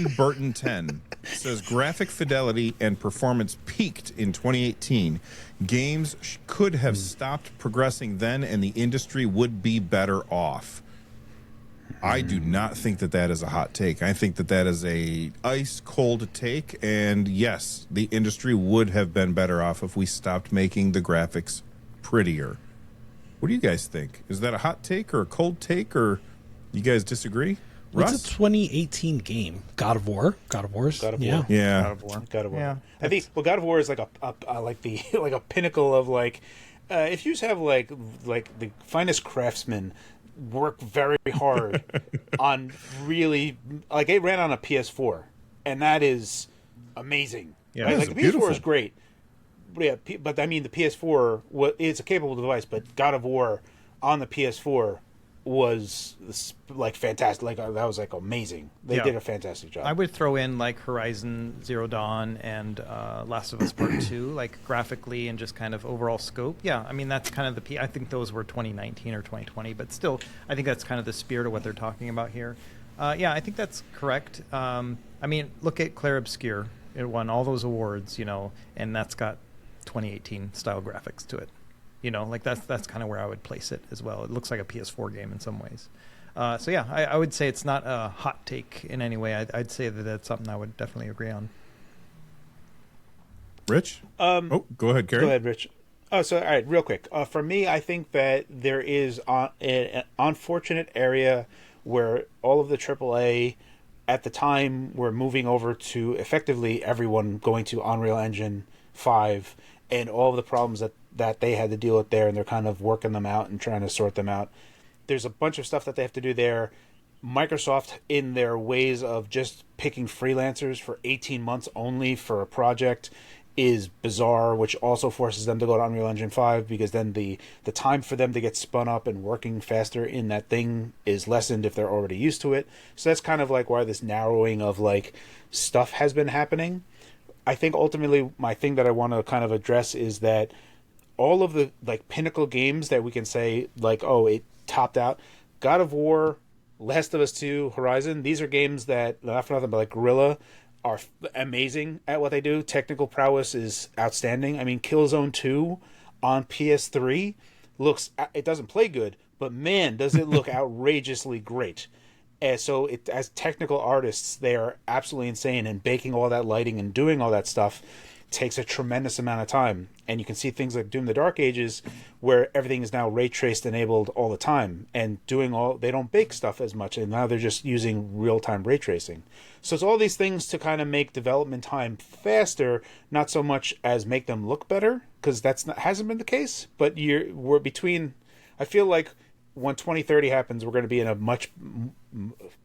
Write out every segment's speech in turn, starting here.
Ben Burton 10 says graphic fidelity and performance peaked in 2018. Games could have stopped progressing then, and the industry would be better off. I do not think that that is a hot take. I think that that is a ice cold take, and yes, the industry would have been better off if we stopped making the graphics prettier. What do you guys think? Is that a hot take or a cold take, or you guys disagree? What's Russ? a 2018 game? God of War. God of War. God of Yeah. War. Yeah. God of War. Yeah, I think God of War is like like the like a pinnacle of like if you just have like the finest craftsmen work very hard on really like it ran on a PS4 and that is amazing. Yeah, right? it's Like the beautiful. PS4 is great. But yeah, but I mean the PS4 it's a capable device, but God of War on the PS4 was like fantastic. Like that was like amazing. They Yeah. did a fantastic job. I would throw in like Horizon Zero Dawn and Last of Us Part 2, like graphically and just kind of overall scope. Yeah, I mean, that's kind of I think those were 2019 or 2020, but still, I think that's kind of the spirit of what they're talking about here. Yeah, I think that's correct. I mean, look at Claire Obscure. It won all those awards, and that's got 2018 style graphics to it. Like that's kind of where I would place it as well. It looks like a PS4 game in some ways. So yeah, I would say it's not a hot take in any way. I'd say that that's something I would definitely agree on. Rich? Go ahead, Carrie. Go ahead, Rich. Oh, so all right, real quick. For me, I think that there is an unfortunate area where all of the AAA at the time were moving over to effectively everyone going to Unreal Engine 5 and all of the problems that they had to deal with there, and they're kind of working them out and trying to sort them out. There's a bunch of stuff that they have to do there. Microsoft, in their ways of just picking freelancers for 18 months only for a project, is bizarre, which also forces them to go to Unreal Engine 5 because then the time for them to get spun up and working faster in that thing is lessened if they're already used to it. So that's kind of like why this narrowing of like stuff has been happening. I think ultimately my thing that I want to kind of address is that all of the like pinnacle games that we can say like, oh, it topped out, God of War, Last of Us 2, Horizon, these are games that, not for nothing, but like Guerrilla are amazing at what they do. Technical prowess is outstanding. I mean, Killzone 2 on PS3 it doesn't play good, but man, does it look outrageously great. And so as technical artists, they are absolutely insane, and baking all that lighting and doing all that stuff takes a tremendous amount of time. And you can see things like Doom the Dark Ages where everything is now ray traced enabled all the time, and they don't bake stuff as much, and now they're just using real-time ray tracing. So it's all these things to kind of make development time faster, not so much as make them look better, because hasn't been the case. But we're between, I feel like when 2030 happens, we're going to be in a much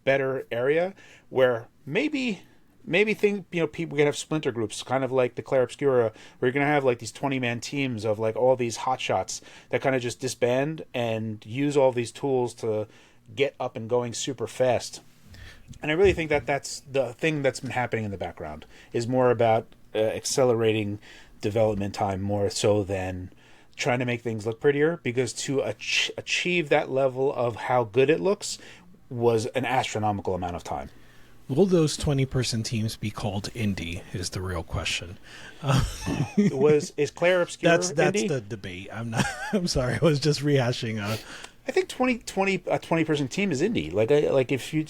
better area where maybe people can have splinter groups, kind of like the Claire Obscura, where you're going to have like these 20-man teams of like all these hotshots that kind of just disband and use all these tools to get up and going super fast. And I really think that that's the thing that's been happening in the background, is more about accelerating development time more so than trying to make things look prettier, because to achieve that level of how good it looks was an astronomical amount of time. Will those 20-person teams be called indie is the real question. Is Claire Obscura That's indie? the debate. I'm sorry. I was just rehashing. I think 20-person team is indie. Like if you,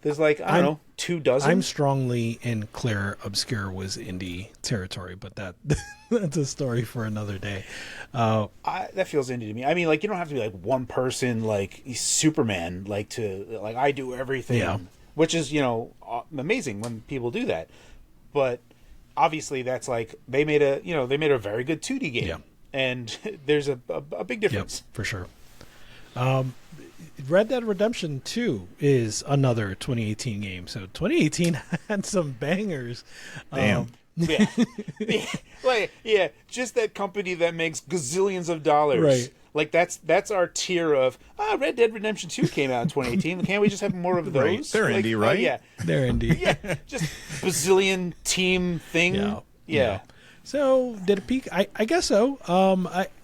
there's like I don't know 24. I'm strongly in Claire Obscure was indie territory, but that's a story for another day. That feels indie to me. I mean, like you don't have to be like one person like Superman, like to like I do everything. Yeah. Which is, amazing when people do that. But obviously that's like they made a very good 2D game. Yeah. And there's a big difference. Yep, for sure. Red Dead Redemption 2 is another 2018 game. So 2018 had some bangers. Damn. Yeah. Just that company that makes gazillions of dollars. Right. Like that's our tier of Red Dead Redemption 2 came out in 2018. Can't we just have more of those? Right. They're indie, right? Yeah. They're indie. Yeah. Just bazillion team thing. Yeah. So did it peak? I guess so.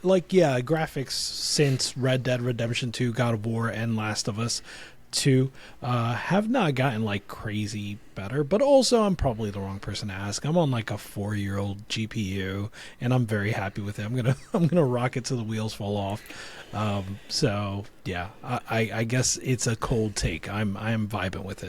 Graphics since Red Dead Redemption 2, God of War, and Last of Us 2 have not gotten like crazy better, but also I'm probably the wrong person to ask. I'm on like a 4-year-old GPU, and I'm very happy with it. I'm gonna rock it till the wheels fall off. So yeah, I guess it's a cold take. I am vibing with it.